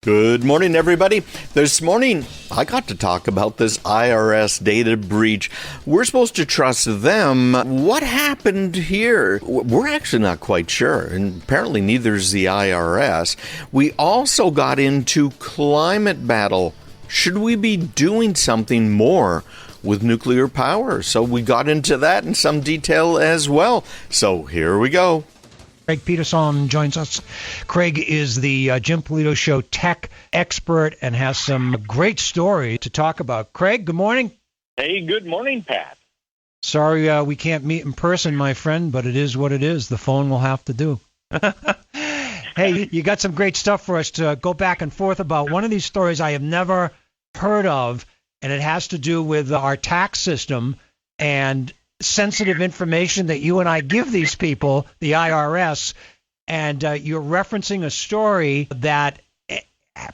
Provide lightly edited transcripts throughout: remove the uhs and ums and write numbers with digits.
Good morning, everybody. This morning, I got to talk about this IRS data breach. We're supposed to trust them. What happened here? We're actually not quite sure, and apparently neither is the IRS. We also got into climate battle. Should we be doing something more with nuclear power? So we got into that in some detail as well. So here we go. Craig Peterson joins us. Craig is the Jim Polito Show tech expert and has some great story to talk about. Craig, good morning. Hey, good morning, Pat. Sorry we can't meet in person, my friend, but it is what it is. The phone will have to do. Hey, you got some great stuff for us to go back and forth about. One of these stories I have never heard of, and it has to do with our tax system and sensitive information that you and I give these people, the IRS, and you're referencing a story that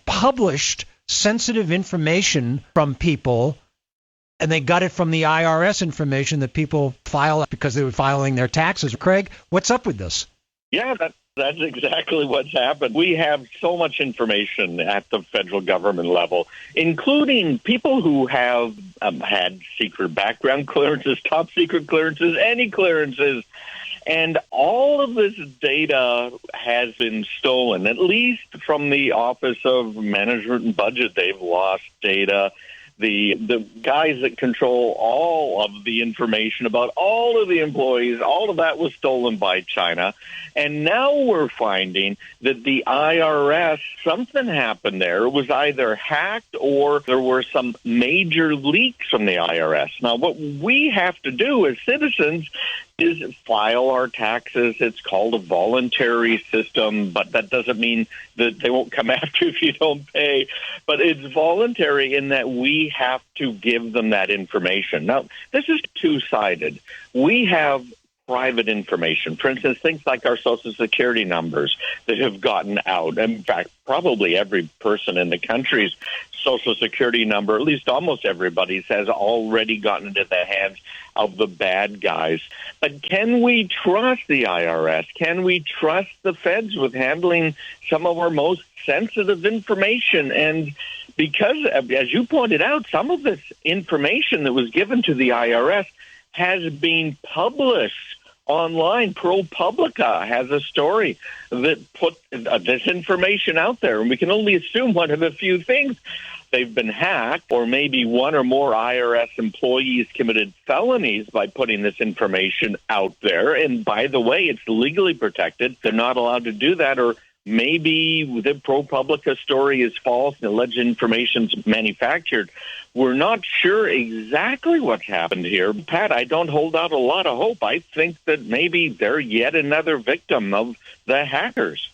published sensitive information from people, and they got it from the IRS information that people file because they were filing their taxes. Craig, what's up with this? Yeah, that's exactly what's happened. We have so much information at the federal government level, including people who have had secret background clearances, top secret clearances, any clearances. And all of this data has been stolen, at least from the Office of Management and Budget. They've lost data. The guys that control all of the information about all of the employees, all of that was stolen by China. And now we're finding that the IRS, something happened there. It was either hacked or there were some major leaks from the IRS. Now, what we have to do as citizens is file our taxes. It's called a voluntary system, but that doesn't mean that they won't come after you if you don't pay. But it's voluntary in that we have to give them that information. Now, this is two-sided. We have private information. For instance, things like our Social Security numbers that have gotten out. In fact, probably every person in the country's Social Security number, at least almost everybody's, has already gotten into the hands of the bad guys. But can we trust the IRS? Can we trust the feds with handling some of our most sensitive information? And because, as you pointed out, some of this information that was given to the IRS has been published online. ProPublica has a story that put this information out there, and we can only assume one of a few things. They've been hacked, or maybe one or more IRS employees committed felonies by putting this information out there. And by the way, it's legally protected. They're not allowed to do that. Or maybe the ProPublica story is false and alleged information's manufactured. We're not sure exactly what's happened here. Pat, I don't hold out a lot of hope. I think that maybe they're yet another victim of the hackers.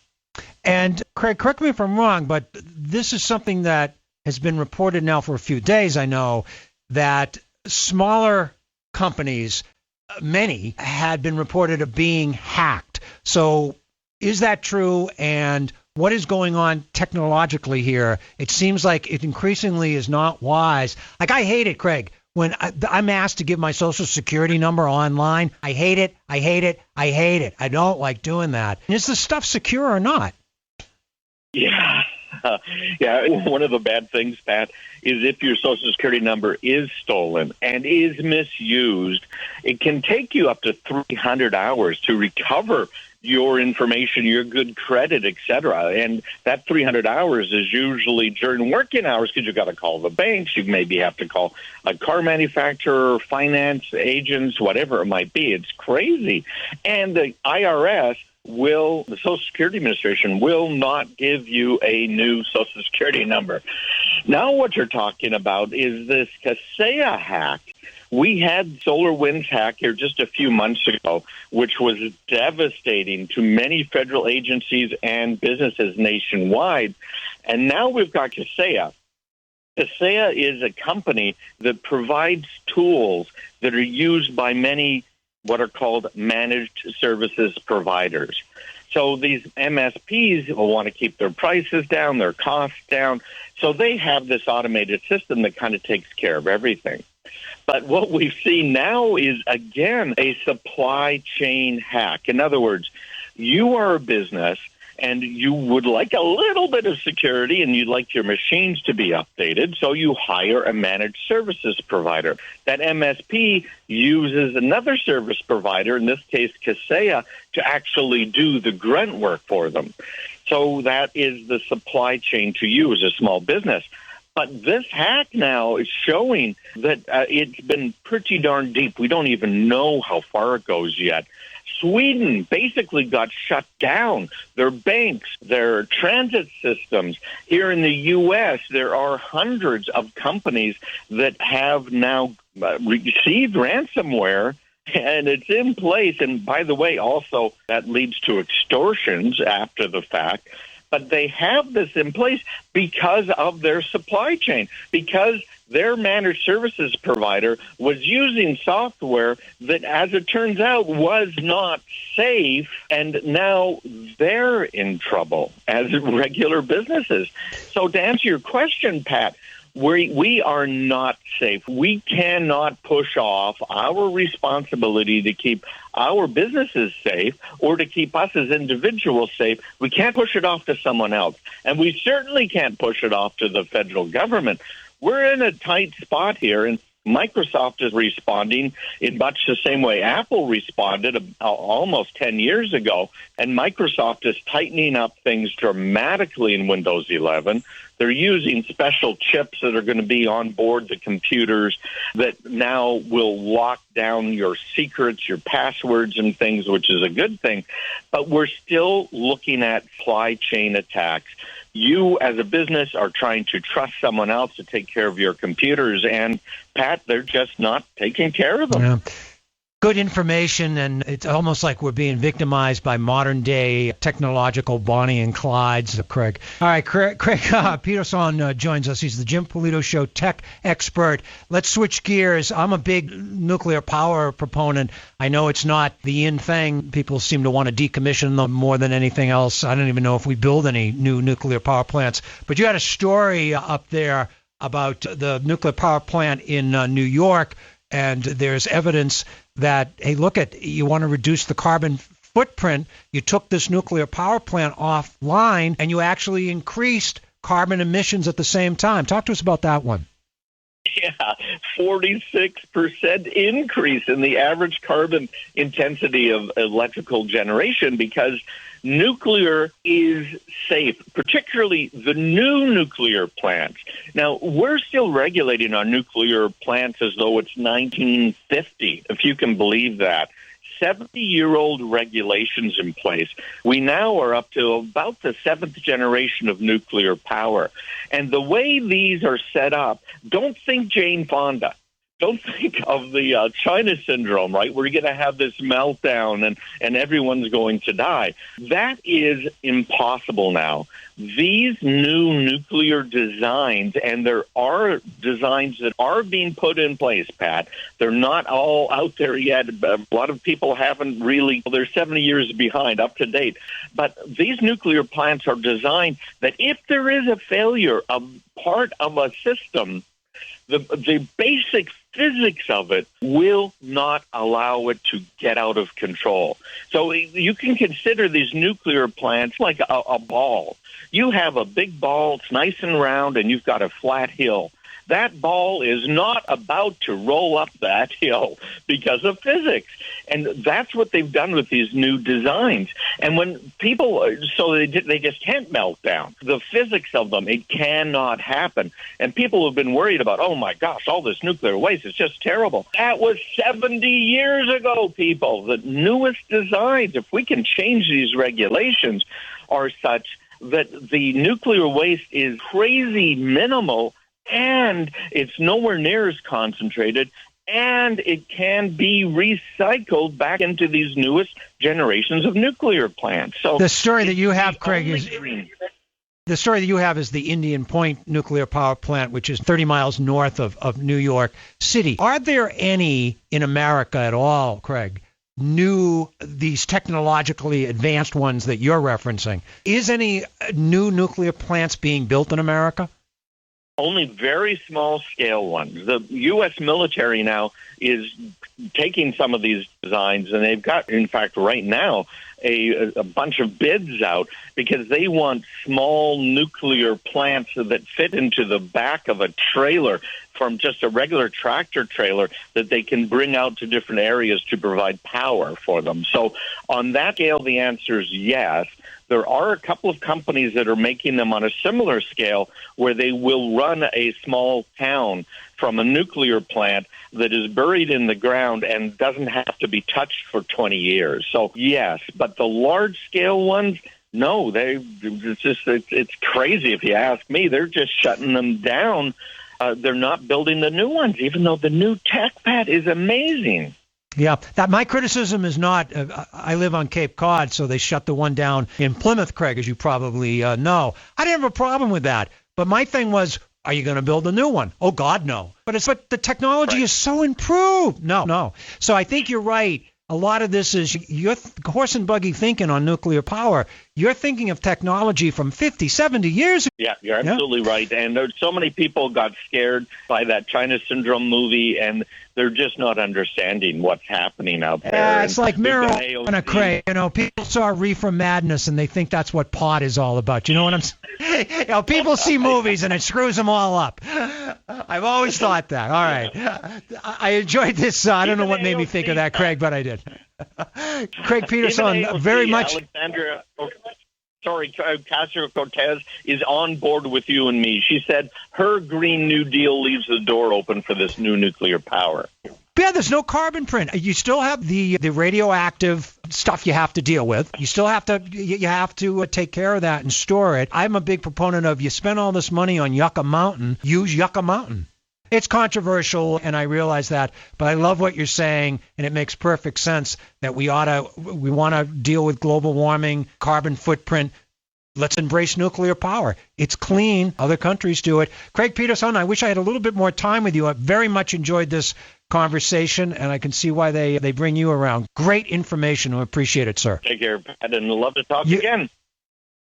And Craig, correct me if I'm wrong, but this is something that has been reported now for a few days. I know that smaller companies, many, had been reported of being hacked. So is that true? And what is going on technologically here? It seems like it increasingly is not wise. Like, I hate it, Craig, when I'm asked to give my Social Security number online. I hate it. I hate it. I hate it. I don't like doing that. Is the stuff secure or not? Yeah. One of the bad things, Pat, is if your Social Security number is stolen and is misused, it can take you up to 300 hours to recover your information, your good credit, et cetera. And that 300 hours is usually during working hours because you've got to call the banks. You maybe have to call a car manufacturer, finance agents, whatever it might be. It's crazy. And the IRS the Social Security Administration will not give you a new Social Security number. Now what you're talking about is this Kasaya hack. We had SolarWinds hack here just a few months ago, which was devastating to many federal agencies and businesses nationwide. And now we've got Kasaya. Kasaya is a company that provides tools that are used by many what are called managed services providers. So these MSPs will want to keep their prices down, their costs down. So they have this automated system that kind of takes care of everything. But what we've seen now is, again, a supply chain hack. In other words, you are a business and you would like a little bit of security and you'd like your machines to be updated, so you hire a managed services provider. That MSP uses another service provider, in this case Kasaya, to actually do the grunt work for them. So that is the supply chain to you as a small business. But this hack now is showing that it's been pretty darn deep. We don't even know how far it goes yet. Sweden basically got shut down. Their banks, their transit systems. Here in the U.S., there are hundreds of companies that have now received ransomware, and it's in place. And by the way, also that leads to extortions after the fact. But they have this in place because of their supply chain, because their managed services provider was using software that, as it turns out, was not safe, and now they're in trouble as regular businesses. So to answer your question, Pat, we are not safe. We cannot push off our responsibility to keep our businesses safe or to keep us as individuals safe. We can't push it off to someone else. And we certainly can't push it off to the federal government. We're in a tight spot here, and Microsoft is responding in much the same way Apple responded almost 10 years ago, and Microsoft is tightening up things dramatically in Windows 11. They're using special chips that are going to be on board the computers that now will lock down your secrets, your passwords and things, which is a good thing. But we're still looking at supply chain attacks. You, as a business, are trying to trust someone else to take care of your computers, and, Pat, they're just not taking care of them. Yeah. Good information, and it's almost like we're being victimized by modern-day technological Bonnie and Clydes, Craig. All right, Craig Peterson joins us. He's the Jim Polito Show tech expert. Let's switch gears. I'm a big nuclear power proponent. I know it's not the in thing. People seem to want to decommission them more than anything else. I don't even know if we build any new nuclear power plants. But you had a story up there about the nuclear power plant in New York, and there's evidence that, hey, look, you want to reduce the carbon footprint. You took this nuclear power plant offline, and you actually increased carbon emissions at the same time. Talk to us about that one. Yeah, 46% increase in the average carbon intensity of electrical generation because nuclear is safe, particularly the new nuclear plants. Now, we're still regulating our nuclear plants as though it's 1950, if you can believe that. 70-year-old regulations in place. We now are up to about the seventh generation of nuclear power. And the way these are set up, don't think Jane Fonda. Don't think of the China syndrome, right? We're going to have this meltdown and everyone's going to die. That is impossible now. These new nuclear designs, and there are designs that are being put in place, Pat. They're not all out there yet. A lot of people haven't really, they're 70 years behind, up to date. But these nuclear plants are designed that if there is a failure of part of a system, the basic physics of it will not allow it to get out of control. So you can consider these nuclear plants like a ball. You have a big ball, it's nice and round, and you've got a flat hill. That ball is not about to roll up that hill because of physics. And that's what they've done with these new designs. And when people, so they just can't melt down. The physics of them, it cannot happen. And people have been worried about, oh my gosh, all this nuclear waste is just terrible. That was 70 years ago, people. The newest designs, if we can change these regulations, are such that the nuclear waste is crazy minimal, and it's nowhere near as concentrated, and it can be recycled back into these newest generations of nuclear plants. So the story that you have, Craig, is the Indian Point nuclear power plant, which is 30 miles north of New York City. Are there any in America at all, Craig, these technologically advanced ones that you're referencing? Is any new nuclear plants being built in America? Only very small-scale ones. The U.S. military now is taking some of these designs, and they've got, in fact, right now, a bunch of bids out because they want small nuclear plants that fit into the back of a trailer from just a regular tractor trailer that they can bring out to different areas to provide power for them. So on that scale, the answer is yes. There are a couple of companies that are making them on a similar scale where they will run a small town from a nuclear plant that is buried in the ground and doesn't have to be touched for 20 years. So, yes, but the large-scale ones, no, it's crazy if you ask me. They're just shutting them down. They're not building the new ones, even though the new tech pad is amazing. Yeah, that my criticism is not, I live on Cape Cod, so they shut the one down in Plymouth, Craig, as you probably know. I didn't have a problem with that. But my thing was, are you going to build a new one? Oh, God, no. But the technology is so improved. No. So I think you're right. A lot of this is your horse and buggy thinking on nuclear power. You're thinking of technology from 50, 70 years ago. Yeah, you're absolutely right. And there's so many people got scared by that China Syndrome movie, and they're just not understanding what's happening out there. Yeah, it's like marijuana, Craig. You know, people saw Reefer Madness, and they think that's what pot is all about. You know what I'm saying? You know, people see movies, and it screws them all up. I've always thought that. All right. I enjoyed this. I don't know what made me think of that, Craig, but I did. Craig Peterson, very much. Alexandra, Ocasio-Cortez is on board with you and me. She said her Green New Deal leaves the door open for this new nuclear power. Yeah, there's no carbon print. You still have the radioactive stuff you have to deal with. You still have to take care of that and store it. I'm a big proponent of you spend all this money on Yucca Mountain, use Yucca Mountain. It's controversial, and I realize that, but I love what you're saying, and it makes perfect sense that we want to deal with global warming, carbon footprint. Let's embrace nuclear power. It's clean. Other countries do it. Craig Peterson, I wish I had a little bit more time with you. I very much enjoyed this conversation, and I can see why they bring you around. Great information. I appreciate it, sir. Take care, Pat, and love to talk again.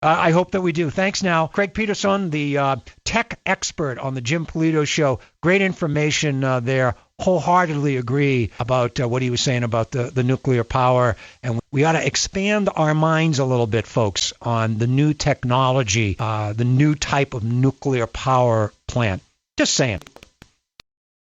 I hope that we do. Thanks now. Craig Peterson, the tech expert on the Jim Polito Show. Great information there. Wholeheartedly agree about what he was saying about the nuclear power. And we ought to expand our minds a little bit, folks, on the new technology, the new type of nuclear power plant. Just saying.